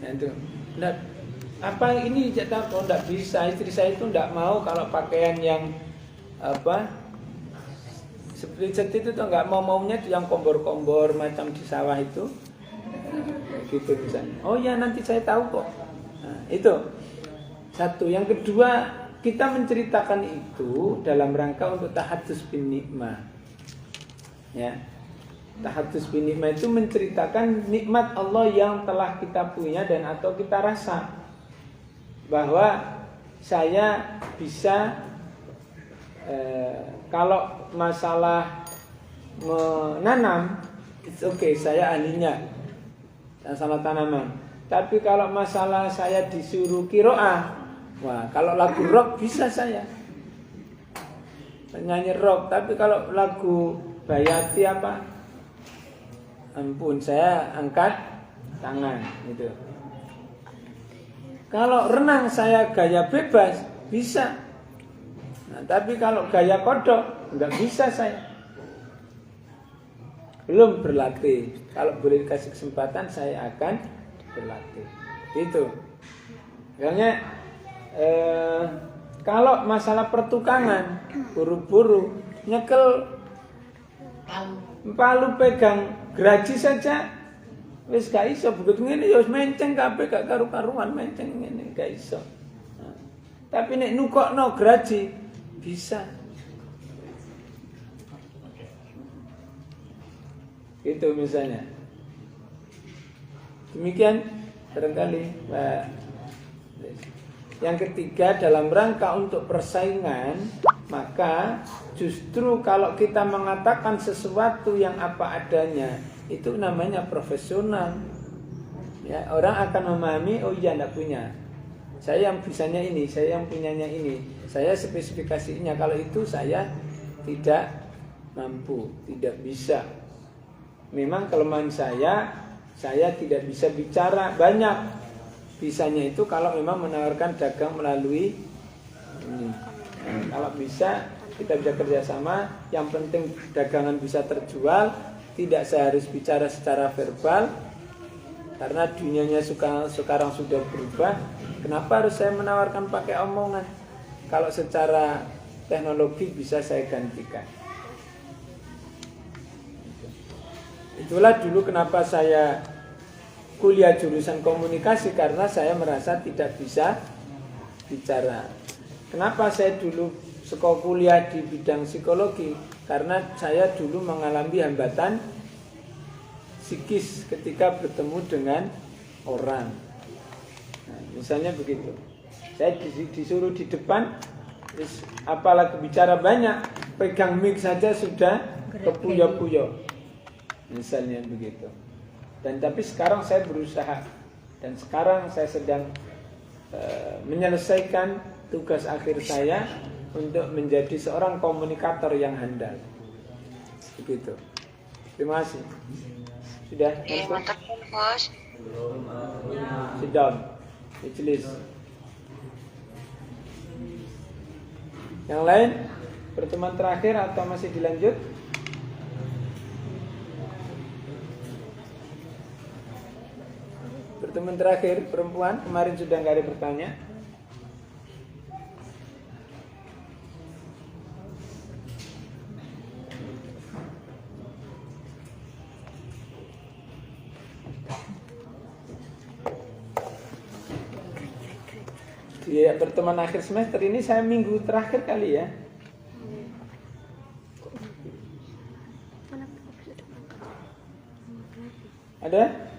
Nah itu. Nah, apa ini jatah kok enggak bisa, istri saya itu enggak mau kalau pakaian yang apa seperti itu tuh enggak maunya yang kombor-kombor macam di sawah itu gitu misalnya. Oh ya nanti saya tahu kok. Nah, itu satu. Yang kedua, kita menceritakan itu dalam rangka untuk tahadzus bin nikmah. Ya. Tahadzus bin nikmah itu menceritakan nikmat Allah yang telah kita punya dan atau kita rasa. Bahwa saya bisa kalau masalah menanam, it's okay, saya ahlinya masalah tanaman. Tapi kalau masalah saya disuruh kiroah, wah kalau lagu rock bisa saya penyanyi rock. Tapi kalau lagu Bayati apa, ampun saya angkat tangan gitu. Kalau renang saya gaya bebas, bisa. Nah, tapi kalau gaya kodok, enggak bisa saya. Belum berlatih. Kalau boleh dikasih kesempatan, saya akan berlatih. Itu. Makanya, kalau masalah pertukangan, buru-buru, nyekel palu pegang geraji saja, wis gak iso. Begitu ngene ya wis menceng kabeh, gak karu-karuan menceng ngene gak iso. Nah, tapi nek nukokno graji bisa. Itu misalnya. Demikian barangkali Mbak. Yang ketiga, dalam rangka untuk persaingan, maka justru kalau kita mengatakan sesuatu yang apa adanya, itu namanya profesional. Ya, orang akan memahami, oh iya enggak punya. Saya yang bisanya ini, saya yang punyanya ini. Saya spesifikasinya, kalau itu saya tidak mampu, tidak bisa. Memang kelemahan saya tidak bisa bicara banyak. Bisanya itu kalau memang menawarkan dagang melalui ini. Kalau bisa, kita bisa kerjasama. Yang penting dagangan bisa terjual. Tidak seharus bicara secara verbal. Karena dunianya sekarang sudah berubah, kenapa harus saya menawarkan pakai omongan? Kalau secara teknologi bisa saya gantikan. Itulah dulu kenapa saya kuliah jurusan komunikasi, karena saya merasa tidak bisa bicara. Kenapa saya dulu sekolah kuliah di bidang psikologi? Karena saya dulu mengalami hambatan psikis ketika bertemu dengan orang. Nah, misalnya begitu. Saya disuruh di depan, terus apalagi bicara banyak, pegang mic saja sudah kepuyo-puyo. Misalnya begitu. Dan tapi sekarang saya berusaha, dan sekarang saya sedang menyelesaikan tugas akhir saya untuk menjadi seorang komunikator yang handal. Begitu. Terima kasih. Sudah? Bos. Sit down. Ijlis. Yang lain? Pertemuan terakhir atau masih dilanjut? Pertemuan terakhir perempuan, kemarin sudah nggak ada bertanya. Di pertemuan akhir semester ini saya minggu terakhir kali ya. Ada?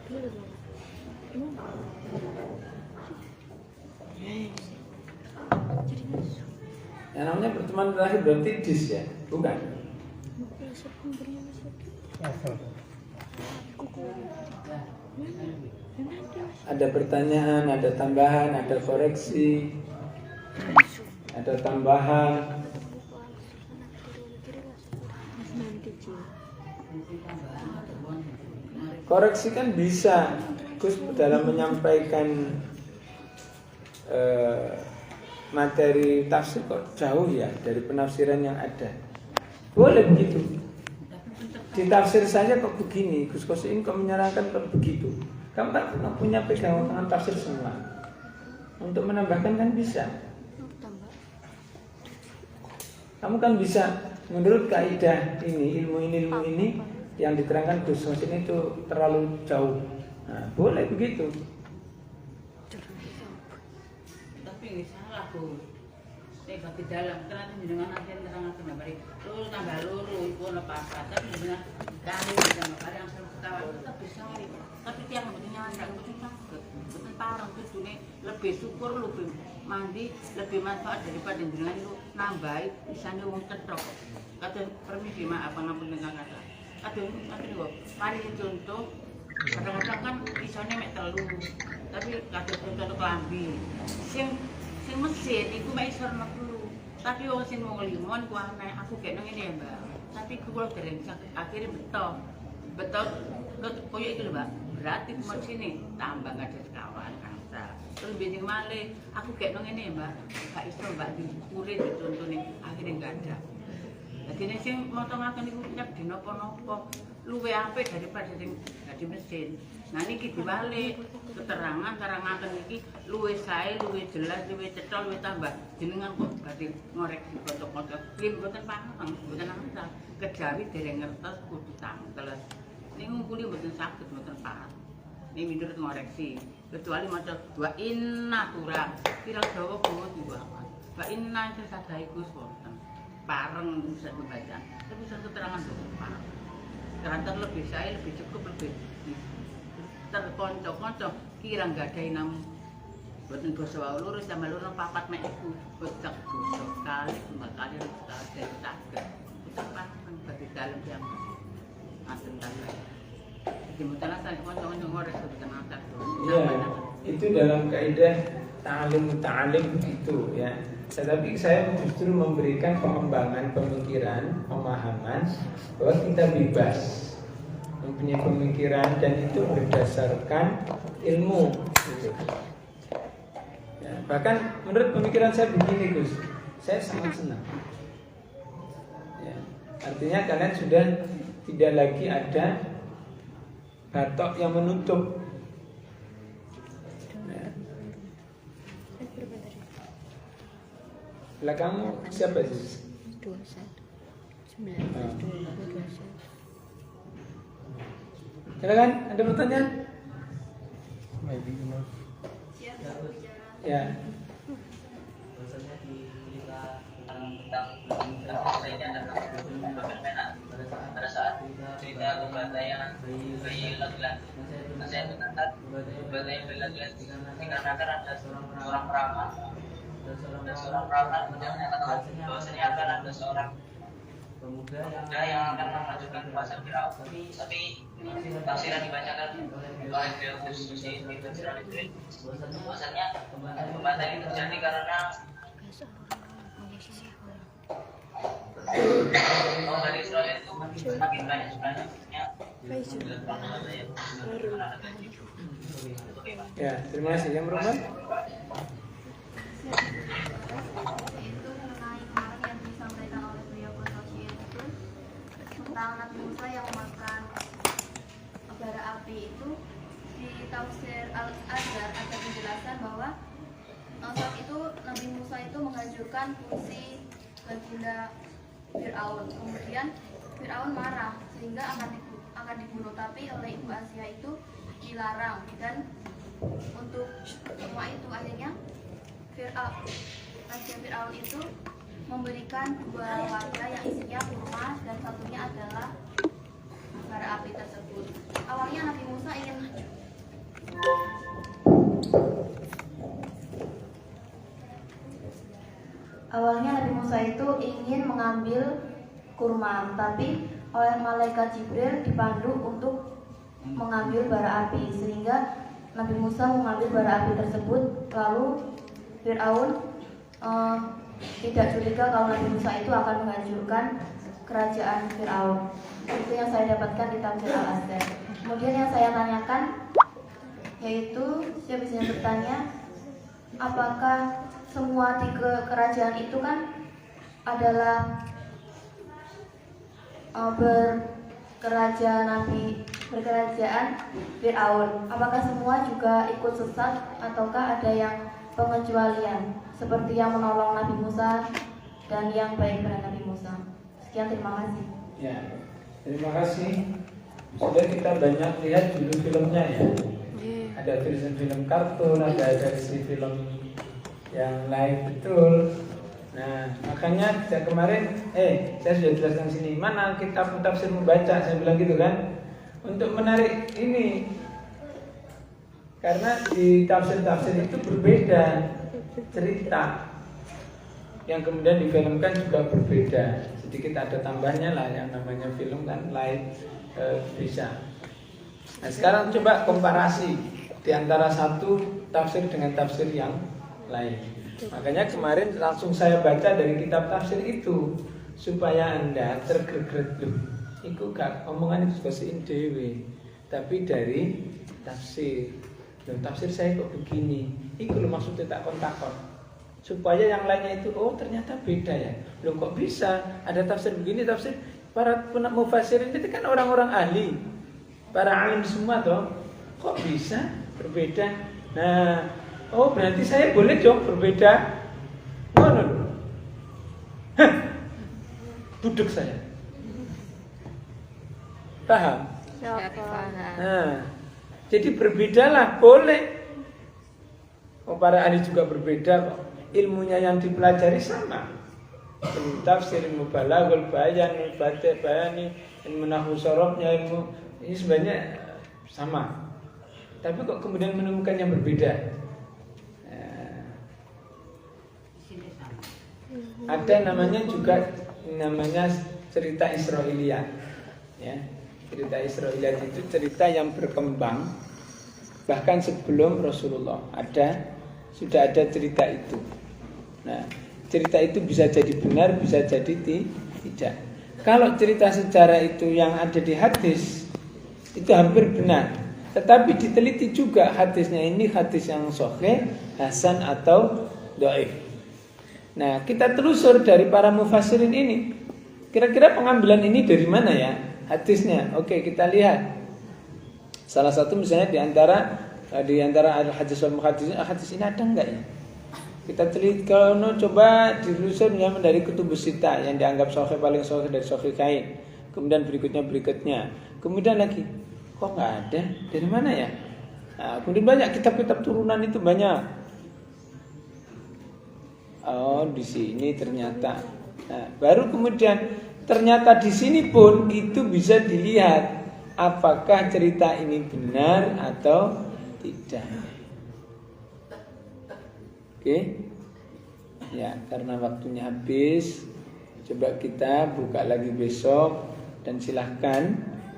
Yang namanya pertemuan terakhir berarti dis ya, bukan? Ada pertanyaan, ada tambahan, ada koreksi, ada tambahan. Koreksi kan bisa, Gus, dalam menyampaikan materi tafsir kok jauh ya dari penafsiran yang ada. Boleh begitu. Di tafsir saja kok begini, Gus Kosin kok menyarankan kok begitu. Kamu kan punya pegangan tafsir semua. Untuk menambahkan kan bisa. Kamu kan bisa menurut kaidah ini, ilmu ini yang diterangkan Gus Kosin itu terlalu jauh. Nah, boleh begitu. Tapi salah Gus. Nek bagi dalam terang jenengan aten terang mari. Loro tambah loro iku ono papat. Tapi jenengan kali tambah kali yang sekawan tetap bisa. Tapi tiang mboten nyandak mboten saged. Mboten pareng kudune lebih syukur lebih mandi lebih manfaat daripada jenengan itu nambahi isane wong cetok. Kadang permisi maaf ngapun dengan kata. Kadang ngaten kok. Mari contoh kadang-kadang kan isone mek telu. Tapi kadang contoh klambi. Sing mesin iku mek isor 60. Tapi wong sing wong limon ku aneh aku kene ngene ya, Mbak. Tapi kula dereng akhirnya betul koyo iki lho, Mbak. Berarti mesin tambah ada sekawan kangsa. Terus benjing malih aku kene ngene ya, Mbak. Gak iso Mbak diukur ditontone akhirnya enggak ada. Jadi nek sing motongaken iku nyek dinopo-nopo luwih apik daripada sing dadi mesin. Nah niki dibalik keterangan karangaken iki luwih sae, luwih jelas, luwih cetha, luwih tambah. Jenengan kok badhe ngoreksi foto-foto. Nggih mboten paham, mboten ngertos. Kejawi dereng ngertos kudu tangkel. Ning ngungkuli mboten saged, mboten paham. Ning minurut ngoreksi, kecuali maca wa inna turang. Kira Jawa kuwi diwawan. Wa inna itu sadaya Gus wonten. Pareng bisa membaca. Tapi satu keterangan mboten paham. Keranten lebih sae, lebih cukup, lebih terkonco-konco kira nggak ada namun buatan basa wae lurus sama lurus papat mek iku becek basa kali kali dari saged kita paham bagi dalam yang aten tanah di mutalasa konco-konco ngorek sebutan atas itu dalam kaidah ta'alim itu ya. Tetapi saya justru memberikan pengembangan pemikiran, pemahaman bahwa kita bebas mempunyai pemikiran dan itu berdasarkan ilmu gitu. Ya, bahkan menurut pemikiran saya begini Gus, saya sangat senang ya, artinya kalian sudah tidak lagi ada batok yang menutup Belakangmu siapa sih? 21 Silakan, ada pertanyaan? Ya. Pada saat cerita pembantaian bayi laki-laki, saya mencatat pembantaian bayi laki-laki dikarenakan ada seorang peramal dan seorang peramal kemudian menyatakan bahwasanya akan ada seorang pemuda yang akan mengajukan kuasa Firaun. Tapi tafsir yang dibacakan oleh beliau Susi itu bahwasanya pembantaian itu terjadi karena dari Israel itu makin banyak sebenarnya. Ya, terima kasih. Yang berapa? Itu mengenai kemarin yang disampaikan oleh beliau Qasasiyah itu tentang Nabi Musa yang memakan bara api itu. Di tafsir Al-Azhar ada penjelasan bahwa saat itu Nabi Musa itu menghancurkan fungsi baginda Fir'aun. Kemudian Fir'aun marah sehingga akan dibunuh, tapi oleh Ibu Asia itu dilarang. Dan untuk semua itu akhirnya Fir'aun itu memberikan 2 wadah yang isinya kurma dan satunya adalah bara api tersebut. Awalnya Nabi Musa ingin itu ingin mengambil kurma, tapi oleh malaikat Jibril dipandu untuk mengambil bara api, sehingga Nabi Musa mengambil bara api tersebut. Lalu Fir'aun tidak curiga kalau Nabi Musa itu akan menghancurkan kerajaan Fir'aun. Itu yang saya dapatkan di tafsir Al-Azhar. Kemudian yang saya tanyakan yaitu, saya bisa bertanya, apakah semua 3 kerajaan itu kan adalah berkerajaan Fir'aun? Apakah semua juga ikut sesat ataukah ada yang pengecualian seperti yang menolong Nabi Musa dan yang baik pada Nabi Musa? Sekian, terima kasih. Ya, terima kasih. Sudah kita banyak lihat dulu filmnya ya. Ada versi film kartun, ada versi film yang lain, betul. Nah, makanya sejak kemarin saya sudah jelaskan sini, mana kitab tafsir membaca, saya bilang gitu kan, untuk menarik ini. Karena di tafsir-tafsir itu berbeda cerita, yang kemudian difilmkan juga berbeda. Sedikit ada tambahnya lah, yang namanya film kan lain bisa. Nah, sekarang coba komparasi di antara satu tafsir dengan tafsir yang lain. Makanya kemarin langsung saya baca dari kitab tafsir itu supaya Anda tergreget loh. Iku gak omongan itu bahasa dewe, tapi dari tafsir. Loh, tafsir saya kok begini. Iku loh maksudnya tak kontakon. Supaya yang lainnya itu ternyata beda ya. Loh kok bisa ada tafsir begini, tafsir para mufassirin itu kan orang-orang ahli, para alim semua toh. Kok bisa berbeda? Nah, berarti saya boleh dong berbeda. Budek saya. Paham? Nah, jadi berbedalah, boleh. Para ahli juga berbeda kok. Ilmunya yang dipelajari sama. Ilmu tafsir, ilmu balaghul bayan, ilmu bayani, ilmu nahwu sharafnya, ilmu ini sebenarnya sama. Tapi kok kemudian menemukan yang berbeda? Ada namanya cerita Israiliyat. Ya, cerita Israiliyat itu cerita yang berkembang bahkan sebelum Rasulullah sudah ada cerita itu. Nah, cerita itu bisa jadi benar, bisa jadi tidak. Kalau cerita sejarah itu yang ada di hadis itu hampir benar. Tetapi diteliti juga hadisnya ini hadis yang sahih, hasan atau dhaif. Nah, kita telusur dari para mufassirin ini. Kira-kira pengambilan ini dari mana ya hadisnya? Oke, kita lihat. Salah satu misalnya di antara al-hadis wal muhaddisin, hadis ini ada enggak ya? Kita kalau coba dilusur dari kutubus sita yang dianggap sahih paling sahih dari sahihain. Kemudian berikutnya. Kemudian lagi, kok nggak ada? Dari mana ya? Nah, kemudian banyak kitab-kitab turunan itu banyak. Oh, di sini ternyata. Nah, baru kemudian ternyata di sini pun itu bisa dilihat apakah cerita ini benar atau tidak. Oke. Ya, karena waktunya habis, coba kita buka lagi besok dan silahkan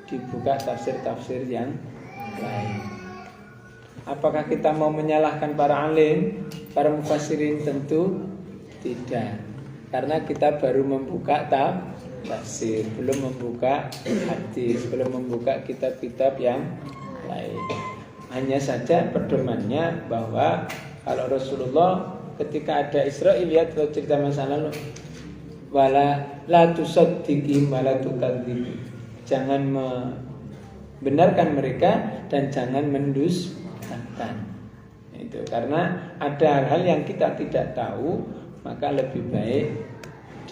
dibuka tafsir-tafsir yang lain. Apakah kita mau menyalahkan para alim, para mufassirin? Tentu tidak. Karena kita baru membuka tafsir, belum membuka hadis, belum membuka kitab-kitab yang lain. Hanya saja pedomannya bahwa kalau Rasulullah ketika ada Israiliyat atau cerita masa lalu, wala la tusaddiqi wala tukadzibi, jangan membenarkan mereka dan jangan mendustakan. Itu karena ada hal-hal yang kita tidak tahu, maka lebih baik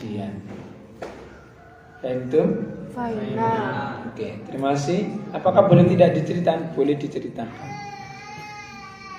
diam. Itu Oke, terima kasih. Apakah boleh tidak diceritakan? Boleh diceritakan.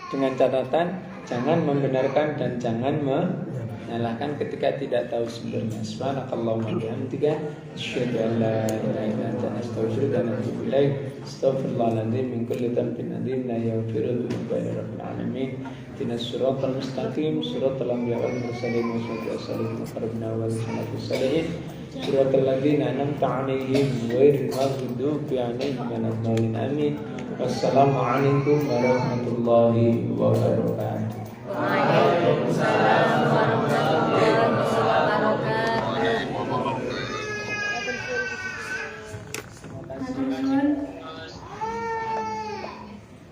Dengan catatan jangan membenarkan dan jangan menyalahkan ketika tidak tahu sumbernya. Subhanakallahumma wa bihamdika asyhadu an la ilaha illa anta astaghfiruka wa atubu ilaik. Astaghfirullahaladzim min kulli dhanbin adzim la yaghfiru dhunuba illa rabbil alamin. Ihdinas siratal mustaqim, siratal anbiya wal mursalin wa siratal muqarrabin wal salihin. Siratal ladzina an'amta 'alaihim ghairil maghdubi 'alaihim waladdallin. Amin. Wassalamualaikum warahmatullahi wabarakatuh. Waalaikumsalam warahmatullahi wabarakatuh.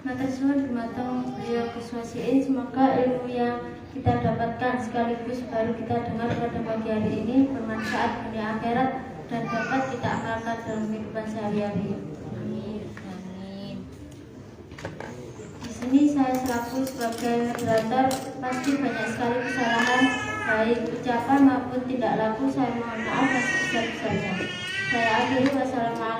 Matur suwun dumateng beliau Kuswasiin, semoga ilmu yang kita dapatkan sekaligus baru kita dengar pada pagi hari ini bermanfaat dunia akhirat dan dapat kita amalkan dalam kehidupan sehari-hari. Di sini saya selaku sebagai moderator pasti banyak sekali kesalahan, baik ucapan maupun tidak laku. Saya mohon maaf atas sebesar-besarnya. Saya akhiri. Wassalamualaikum